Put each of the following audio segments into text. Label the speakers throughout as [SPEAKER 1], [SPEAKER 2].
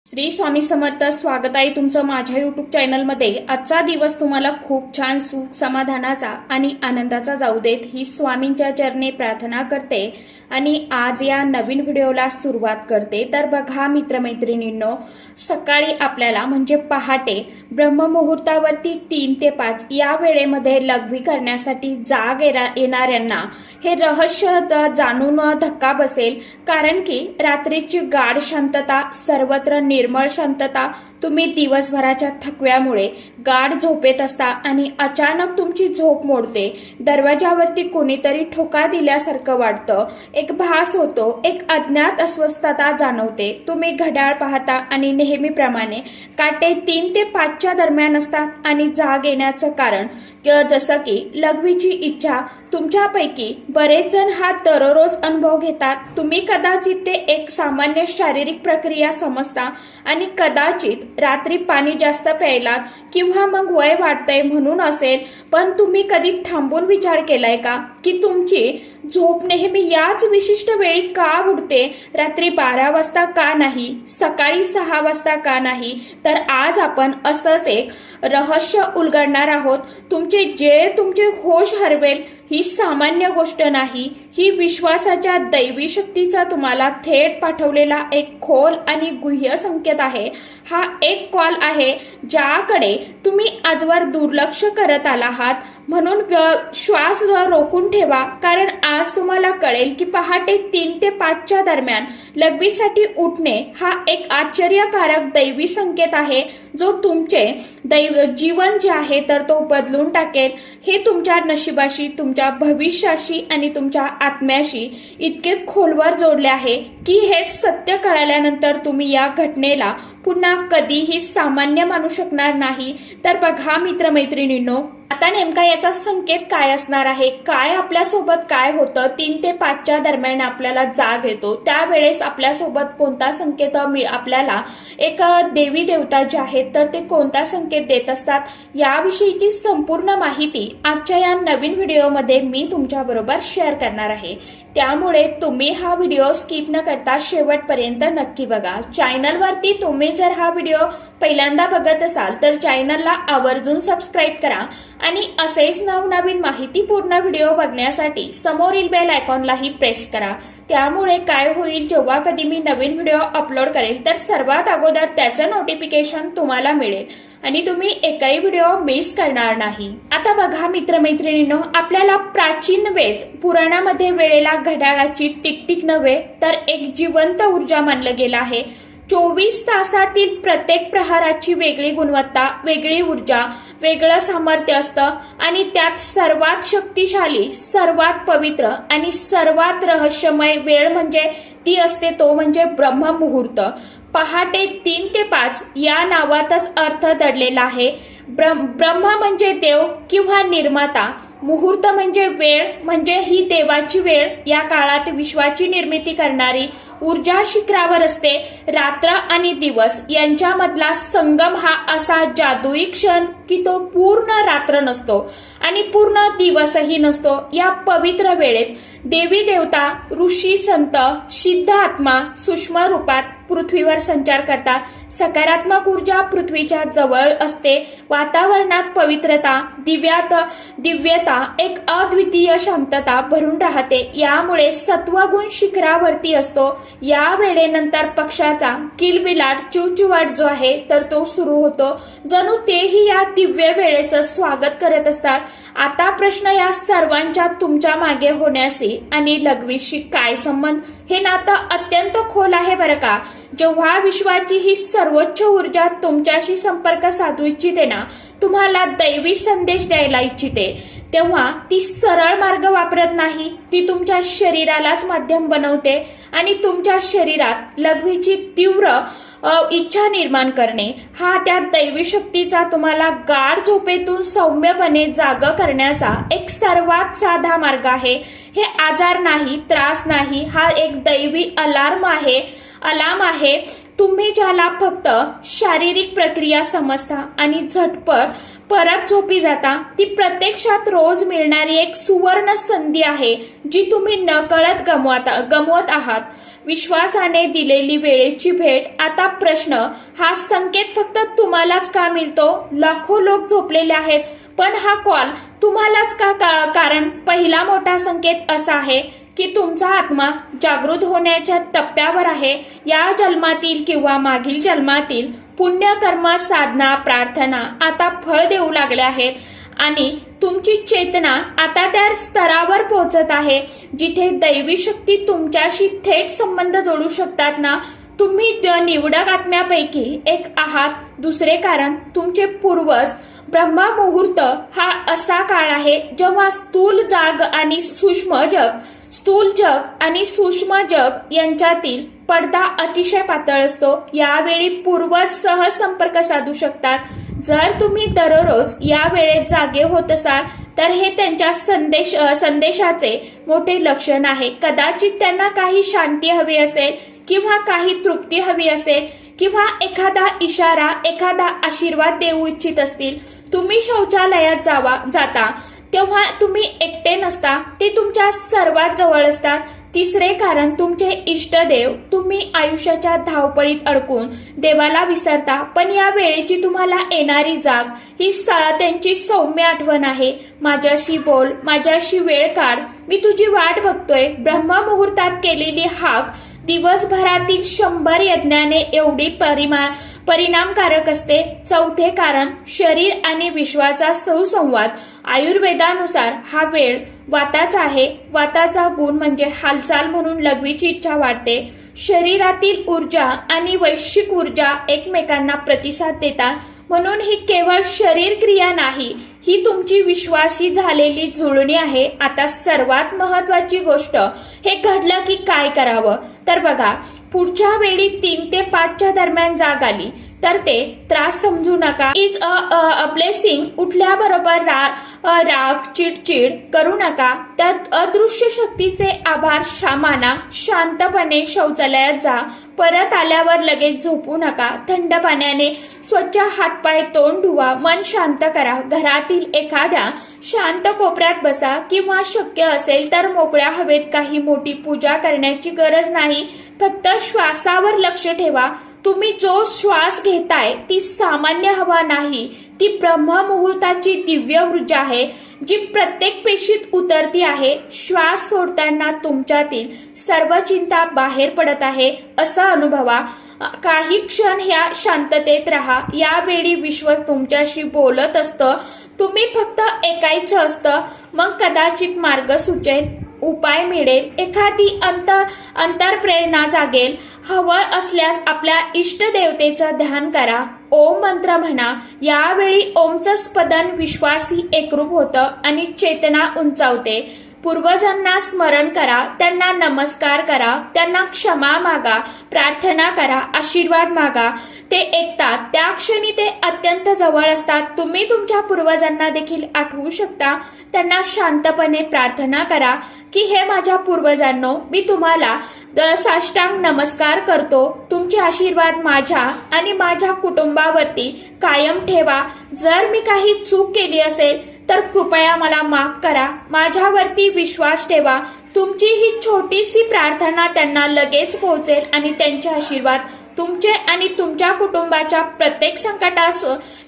[SPEAKER 1] श्री स्वामी समर्थ. स्वागत आहे तुमचं माझ्या युट्यूब चॅनलमध्ये. आजचा दिवस तुम्हाला खूप छान सुख समाधानाचा आणि आनंदाचा जाऊ देत ही स्वामींच्या चरणी प्रार्थना करते आणि आज या नवीन व्हिडिओला सुरुवात करते. तर बघा मित्रमैत्रिणींनो, सकाळी आपल्याला म्हणजे पहाटे ब्रह्ममुहूर्तावरती 3 ते 5 या वेळेमध्ये लघवी करण्यासाठी जाग येणाऱ्यांना हे रहस्य जाणून धक्का बसेल. कारण की रात्रीची गाढ शांतता, सर्वत्र निर्मळ शांतता, तुम्ही दिवसभराच्या थकव्यामुळे गाढ झोपेत असता आणि अचानक तुमची झोप मोडते. दरवाजावरती कोणीतरी ठोका दिल्यासारखं वाटतं, एक भास होतो, एक अज्ञात अस्वस्थता जाणवते. तुम्ही घड्याळ पाहता आणि नेहमीप्रमाणे काटे 3 ते 5च्या दरम्यान असतात आणि जाग येण्याचं कारण जसं की लघवीची इच्छा. तुमच्यापैकी बरेच जण हा दररोज अनुभव घेतात. तुम्ही कदाचित ते एक सामान्य शारीरिक प्रक्रिया समजता आणि कदाचित रात्री पाणी जास्त प्यायलात किंवा मग वय वाढतंय म्हणून असेल. पण तुम्ही कधी थांबून विचार केलाय का की तुमची झोप नेहमी याच विशिष्ट वेळी का उडते? रात्री 12 वाजता का नाही, सकाळी 6 वाजता का नाही? तर आज आपण असंच एक रहस्य उलगडणार आहोत. तुमचे होश हरवेल ही सामान्य गोष्ट नाही, ही विश्वासाच्या दैवी शक्तीचा तुम्हाला थेट पाठवलेला एक खोल आणि गुह्य संकेत आहे. हा एक कॉल आहे ज्याकडे तुम्ही आजवर दुर्लक्ष करत आलात. म्हणून श्वास रोखून ठेवा, कारण आज तुम्हाला कळेल की पहाटे 3 ते 5च्या दरम्यान लघवीसाठी उठणे हा एक आश्चर्यकारक दैवी संकेत आहे, जो तुमचे जीवन जे आहे तर तो बदलून टाकेल. हे तुमच्या नशिबाशी, तुमच्या भविष्याशी आणि तुमच्या आत्म्याशी इतके खोलवर जोडले आहे की हे सत्य कळाल्यानंतर तुम्ही या घटनेला पुन्हा कधीही सामान्य मानू शकणार नाही. तर बघा मित्रमैत्रिणींनो, आता नेमका याचा संकेत काय असणार आहे, काय आपल्यासोबत काय होतं. 3 ते 5च्या दरम्यान आपल्याला जाग येतो, त्यावेळेस आपल्यासोबत कोणता संकेत आपल्याला एक देवी देवता जे आहेत तर ते कोणता संकेत देत असतात, याविषयीची संपूर्ण माहिती आजच्या या नवीन व्हिडिओमध्ये मी तुमच्या बरोबर शेअर करणार आहे. त्यामुळे तुम्ही हा व्हिडिओ स्किप न करता शेवटपर्यंत नक्की बघा. चॅनलवरती तुम्ही जर हा व्हिडिओ पहिल्यांदा बघत असाल तर चॅनलला आवर्जून सबस्क्राईब करा आणि असेच नवनवीन माहितीपूर्ण व्हिडिओ बघण्यासाठी समोरील बेल आयकॉनलाही प्रेस करा. त्यामुळे काय होईल, जेव्हा कधी मी नवीन व्हिडिओ अपलोड करेल तर सर्वात अगोदर त्याचं नोटिफिकेशन तुम्हाला मिळेल आणि तुम्ही एकही व्हिडिओ मिस करणार नाही. आता बघा मित्रमैत्रिणींनो, आपल्याला प्राचीन वेद पुराणामध्ये वेळेला घड्याळाची टिकटिक नव्हे तर एक जिवंत ऊर्जा मानलं गेलं आहे. 24 तासातील प्रत्येक प्रहाराची वेगळी गुणवत्ता, वेगळी ऊर्जा, वेगळं सामर्थ्य असतं आणि त्यात सर्वात शक्तिशाली, सर्वात पवित्र आणि सर्वात रहस्यमय वेळ म्हणजे ती असते तो म्हणजे ब्रह्ममुहूर्त. पहाटे 3 ते 5 या नावातच अर्थ दडलेला आहे. ब्रह्म म्हणजे देव किंवा निर्माता, मुहूर्त म्हणजे वेळ, म्हणजे ही देवाची वेळ. या काळात विश्वाची निर्मिती करणारी ऊर्जा शिखरावर असते. रात्र आणि दिवस यांच्यामधला संगम हा असा जादुई क्षण की तो पूर्ण रात्र नसतो आणि पूर्ण दिवसही नसतो. या पवित्र वेळेत देवी देवता, ऋषी, संत, सिद्ध आत्मा सूक्ष्म रूपात पृथ्वीवर संचार करतात. सकारात्मक ऊर्जा पृथ्वीच्या जवळ असते. वातावरणात पवित्रता, दिव्यता, एक अद्वितीय शांतता भरून राहते. यामुळे सत्वगुण शिखरावरती असतो. या वेळेनंतर पक्षाचा किलबिलाट, चिवचिवाट जो आहे तर तो सुरू होतो. जणू तेही या दिव्य वेळेचं स्वागत करत असतात. आता प्रश्न, या सर्वांच्या तुमच्या मागे होण्याशी आणि लघवीशी काय संबंध? हे नातं अत्यंत खोल आहे बरं का. जेव्हा विश्वाची ही सर्वोच्च ऊर्जा तुमच्याशी संपर्क साधू इच्छिते ना, तुम्हाला दैवी संदेश द्यायला इच्छिते, तेव्हा ती सरळ मार्ग वापरत नाही, ती तुमच्या शरीरालाच माध्यम बनवते आणि तुमच्या शरीरात लघवीची तीव्र इच्छा निर्माण करणे हा त्या दैवी शक्तीचा तुम्हाला गाढ झोपेतून सौम्यपणे जाग करण्याचा एक सर्वात साधा मार्ग आहे. हे आजार नाही, त्रास नाही, हा एक दैवी अलार्म आहे. अलार्म आहे, तुम्ही ज्याला फक्त शारीरिक प्रक्रिया समजता आणि झटपट परत झोपी जाता, ती प्रत्यक्षात रोज मिळणारी एक सुवर्ण संधी आहे जी तुम्ही नकळत गमवत आहात. विश्वासाने दिलेली वेळेची भेट. आता प्रश्न, हा संकेत फक्त तुम्हालाच का मिळतो? लाखो लोक झोपलेले आहेत, पण हा कॉल तुम्हालाच का? कारण पहिला मोठा संकेत असा आहे की तुमचा आत्मा जागृत होण्याच्या टप्प्यावर आहे. या जन्मातील किंवा मागील जन्मातील पुण्यकर्म, साधना, प्रार्थना आता फळ देऊ लागले आहेत आणि तुमची चेतना आता त्या स्तरावर पोहोचत आहे जिथे दैवी शक्ती तुमच्याशी थेट संबंध जोडू शकतात ना. तुम्ही निवडक आत्म्यापैकी एक आहात. दुसरे कारण, तुमचे पूर्वज. ब्रह्ममुहूर्त हा असा काळ आहे जेव्हा स्थूल जग आणि सूक्ष्म जग यांच्यातील पडदा अतिशय पातळ असतो. यावेळी पूर्वज सहज संपर्क साधू शकतात. जर तुम्ही दररोज या वेळेत जागे होत असाल तर हे त्यांच्या संदेशाचे मोठे लक्षण आहे. कदाचित त्यांना काही शांती हवी असेल किंवा काही तृप्ती हवी असेल किंवा एखादा इशारा, एखादा आशीर्वाद देऊ इच्छित असतील. तुम्ही शौचालयात जाता तेव्हा तुम्ही एकटे नसता, ते तुमच्या सर्वात जवळ असतात. तिसरे कारण, तुमचे इष्टदेव. तुम्ही आयुष्याच्या धावपळीत अडकून देवाला विसरता, पण या वेळेची तुम्हाला येणारी जाग ही त्यांची सौम्य आठवण आहे. माझ्याशी बोल, माझ्याशी वेळ काढ, मी तुझी वाट बघतोय. ब्रह्ममुहूर्तात केलेली हाक दिवसभरातील 100 यज्ञाने एवढी परिणामकारक असते. चौथे कारण, शरीर आणि विश्वाचा सुसंवाद. आयुर्वेदानुसार हा वेळ वाताचा आहे. वाताचा गुण म्हणजे हालचाल, म्हणून लघवीची इच्छा वाढते. शरीरातील ऊर्जा आणि वैश्विक ऊर्जा एकमेकांना प्रतिसाद देतात, म्हणून ही केवळ शरीर क्रिया नाही, ही तुमची विश्वासी झालेली जुळणी आहे. आता सर्वात महत्वाची गोष्ट, हे घडलं की काय करावं? तर बघा, पुढच्या वेळी 3 ते 5च्या दरम्यान जाग आली तर ते त्रास समजू नका. Is a blessing. उठल्याबरोबर राग, चिडचिड करू नका. त्यात अदृश्य शक्तीचे आभार माना. शांतपणे शौचालयात जा. परत आल्यावर लगेच झोपू नका. थंड पाण्याने स्वच्छ हातपाय, तोंड धुवा. मन शांत करा. घरातील एखाद्या शांत कोपऱ्यात बसा किंवा शक्य असेल तर मोकळ्या हवेत. काही मोठी पूजा करण्याची गरज नाही, फक्त श्वासावर लक्ष ठेवा. तुम्ही जो श्वास घेताय ती सामान्य हवा नाही, ती ब्रह्ममुहूर्ताची दिव्य ऊर्जा आहे जी प्रत्येक पेशीत उतरती आहे. श्वास सोडताना तुमच्यातील सर्व चिंता बाहेर पडत आहे असं अनुभवा. काही क्षण ह्या शांततेत राहा. यावेळी विश्व तुमच्याशी बोलत असतं, तुम्ही फक्त ऐकायचं असतं. मग कदाचित मार्ग सुचेल, उपाय मिळेल, एखादी अंतरप्रेरणा जागेल. हवं असल्यास आपल्या इष्टदेवतेचं ध्यान करा. ओम मंत्र म्हणा. यावेळी ओमचं स्पंदन विश्वासी एकरूप होतं आणि चेतना उंचावते. पूर्वजांना स्मरण करा, त्यांना नमस्कार करा, त्यांना क्षमा मागा, प्रार्थना करा, आशीर्वाद मागा. ते ऐकतात. त्या क्षणी ते अत्यंत जवळ असतात. तुम्ही तुमच्या पूर्वजांना देखील आठवू शकता. त्यांना शांतपणे प्रार्थना करा की हे माझ्या पूर्वजांनो, मी तुम्हाला साष्टांग नमस्कार करतो. तुमचे आशीर्वाद माझ्या आणि माझ्या कुटुंबावरती कायम ठेवा. जर मी काही चूक केली असेल तर कृपया मला माफ करा. माझ्यावरती विश्वास ठेवा. तुमची ही छोटीशी प्रार्थना त्यांना लगेच पोहोचेल आणि त्यांचे आशीर्वाद तुमचे आणि तुमच्या कुटुंबाच्या प्रत्येक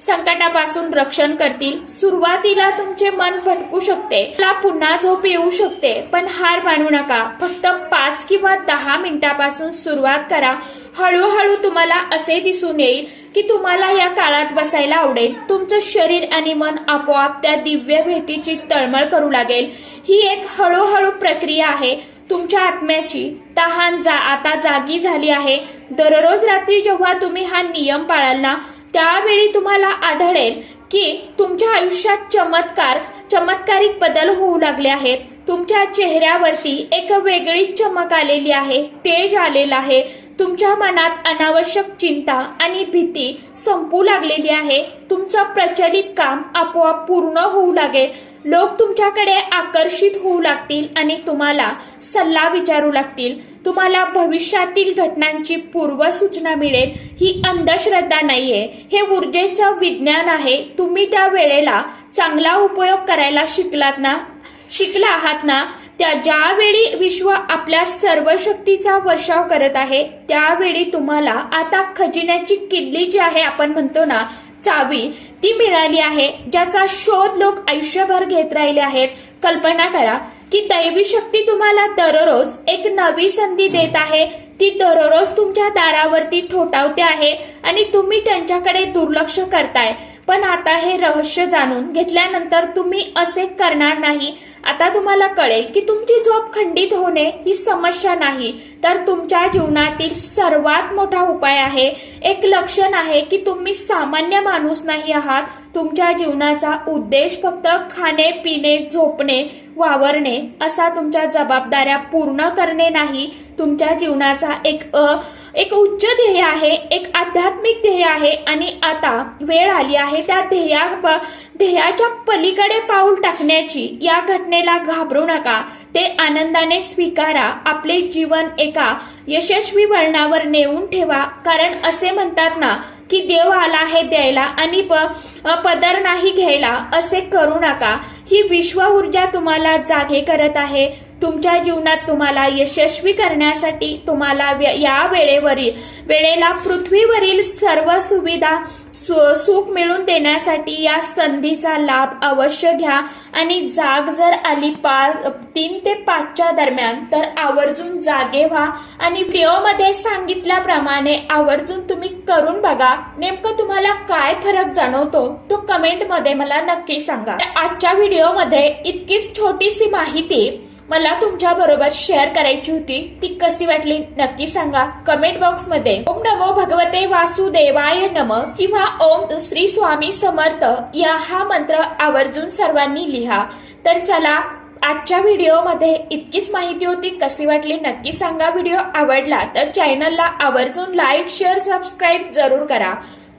[SPEAKER 1] संकटापासून रक्षण करतील. सुरुवातीला तुमचे मन भटकू शकते, तुला पुन्हा झोप येऊ शकते, पण हार मानू नका. फक्त 5 किंवा 10 मिनिटापासून सुरुवात करा. हळूहळू तुम्हाला असे दिसून येईल की तुम्हाला या काळात बसायला आवडेल. तुमचं शरीर आणि मन आपोआप त्या दिव्य भेटीची तळमळ करू लागेल. ही एक हळूहळू प्रक्रिया आहे. तुमच्या आत्म्याची तहान आता जागी झाली आहे. दररोज रात्री जेव्हा तुम्ही हा नियम पाळाल ना, त्यावेळी तुम्हाला आढळेल की तुमच्या आयुष्यात चमत्कारिक बदल होऊ लागले आहेत. तुमच्या चेहऱ्यावरती एक वेगळीच चमक आलेली आहे, तेज आलेला आहे. तुमच्या मनात अनावश्यक चिंता आणि भीती संपू लागलेली आहे. तुमचं प्रचलित काम आपोआप पूर्ण होऊ लागेल. लोक तुमच्याकडे आकर्षित होऊ लागतील आणि तुम्हाला सल्ला विचारू लागतील. तुम्हाला भविष्यातील घटनांची पूर्वसूचना मिळेल। ही अंधश्रद्धा नाहीये, हे ऊर्जेचं विज्ञान आहे। तुम्ही त्या वेळेला चांगला उपयोग करायला शिकला आहात ना, त्या ज्यावेळी विश्व आपल्या सर्व शक्तीचा वर्षाव करत आहे त्यावेळी तुम्हाला आता खजिन्याची किल्ली जी आहे, आपण म्हणतो ना चावी, ती मिळाली आहे, ज्याचा शोध लोक आयुष्यभर घेत राहिले आहेत। कल्पना करा की दैवी शक्ती तुम्हाला दररोज एक नवी संधी देत आहे, ती दररोज तुमच्या दारावरती ठोठावते आहे आणि तुम्ही त्यांच्याकडे दुर्लक्ष करताय। पण आता हे रहस्य जाणून घेतल्यानंतर तुम्ही असे करणार नाही। आता तुम्हाला कळेल की तुमची झोप खंडित होणे ही समस्या नाही, तर तुमच्या जीवनातील सर्वात मोठा उपाय आहे। एक लक्षण आहे की तुम्ही सामान्य माणूस नाही आहात। तुमच्या जीवनाचा उद्देश फक्त खाणे, पिणे, झोपणे, वावरणे असा तुमच्या जबाबदाऱ्या पूर्ण करणे नाही। तुमच्या जीवनाचा एक उच्च ध्येय आहे, एक आध्यात्मिक ध्येय आहे आणि आता वेळ आली आहे त्या ध्येयाच्या पलीकडे पाऊल टाकण्याची। या घटनेला घाबरू नका, ते आनंदाने स्वीकारा। आपले जीवन एका यशस्वी वळणावर नेऊन ठेवा, कारण असे म्हणतात ना की देव आला आहे द्यायला आणि पदर नाही घ्यायला। असे करू नका, ही विश्व ऊर्जा तुम्हाला जागे करत आहे। तुमच्या जीवनात तुम्हाला यशस्वी करण्यासाठी तुम्हाला या वेळेला पृथ्वीवरील सर्व सुविधा सुख मिळवून देण्यासाठी या संधीचा लाभ अवश्य घ्या आणि जाग जर आली 3 ते 5च्या दरम्यान तर आवर्जून जागे व्हा आणि व्हिडिओमध्ये सांगितल्याप्रमाणे आवर्जून तुम्ही करून बघा। नेमकं तुम्हाला काय फरक जाणवतो तो कमेंटमध्ये मला नक्की सांगा। आजच्या व्हिडिओमध्ये इतकीच छोटीशी माहिती मला तुमच्या बरोबर शेअर करायची होती, ती कशी वाटली नक्की सांगा कमेंट बॉक्स मध्ये। ओम नमो भगवते वासुदेवाय नमः किंवा ओम श्री स्वामी समर्थ हा मंत्र आवर्जून सर्वांनी लिहा। तर चला, आजच्या व्हिडिओमध्ये इतकीच माहिती होती, कशी वाटली नक्की सांगा। व्हिडिओ आवडला तर चॅनलला आवर्जून लाईक, शेअर, सबस्क्राईब जरूर करा।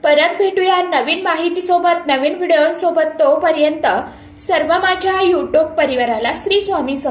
[SPEAKER 1] परत भेटूया नवीन माहितीसोबत, नवीन व्हिडिओसोबत। तोपर्यंत सर्व माझ्या युट्यूब परिवाराला श्री स्वामी समर्थ।